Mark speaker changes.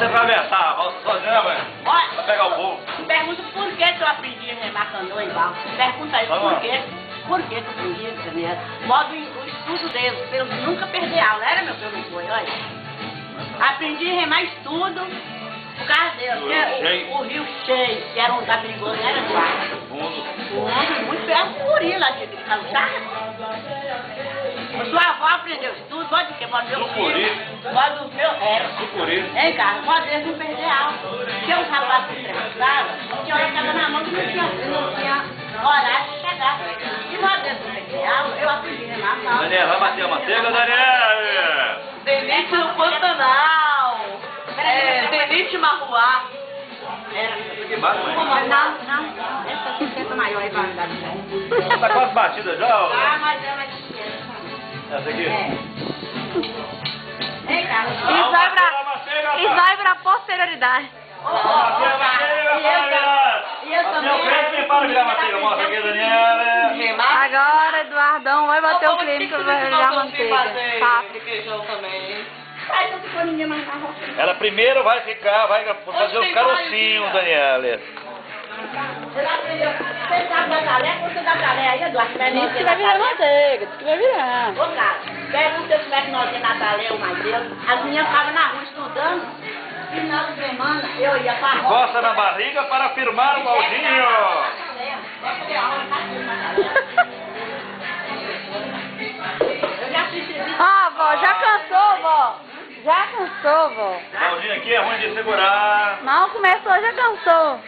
Speaker 1: Você atravessar, volta sozinha, mãe.
Speaker 2: Olha,
Speaker 1: Pra pegar o povo.
Speaker 2: pergunta por que eu aprendi a remar canoa igual. Pergunta aí, por quê? Por que eu aprendi a remar? Modo o estudo deles, pra eles nunca perder aula. Era meu professor, olha. Aprendi a remar estudo por causa deles. O rio cheio, que era um lugar perigoso, não era claro.
Speaker 1: Fundo.
Speaker 2: Muito perto do gorila aqui, de calçada. A sua avó aprendeu estudo, pode o quê? Pode ver o filho. Pode o meu.
Speaker 1: Sucuri.
Speaker 2: Hein, cara? Pode eles não perder aula. Porque os rapazes que entrevistavam, tinha hora que estava na mão que não tinha horário de chegar. E pode eles não perder aula, eu aprendi a remar na aula.
Speaker 1: Daniel, vai bater a manteiga, Daniel?
Speaker 3: Denite no Pantanal. Denite Marruá.
Speaker 1: Que bate, mãe?
Speaker 2: Não. Essa licença maior aí pra andar de novo.
Speaker 1: Tá quase batida já, ó.
Speaker 2: Ah, mas é mais pequena.
Speaker 1: Essa aqui?
Speaker 2: Hein, cara?
Speaker 4: Isso vai pra posterioridade.
Speaker 1: Manteiga,
Speaker 2: E eu também.
Speaker 1: Para virar manteiga, mostra aqui, Daniel.
Speaker 4: Agora, Eduardão vai bater o creme que vai virar manteiga. Papo.
Speaker 3: Requeijão também.
Speaker 2: Aí não ficou ninguém mais na roça.
Speaker 1: Ela primeiro vai fazer os carocinhos, Daniel.
Speaker 2: Você aprendeu? Você sabe da talé? Você dá talé aí, Eduardo?
Speaker 4: Diz que vai virar manteiga, diz que vai virar.
Speaker 2: Ô, cara, pergunta se eu tivesse nós na talé, o mais Deus. As meninas ficavam na rua estudando. Final de semana, eu ia pra roça.
Speaker 1: Costa na barriga para firmar o baldinho.
Speaker 2: Eu já fiz isso.
Speaker 4: Ah, vó, já cansou, vó? Já cansou, vó?
Speaker 1: O baldinho aqui é ruim de segurar.
Speaker 4: Mal começou, já cansou.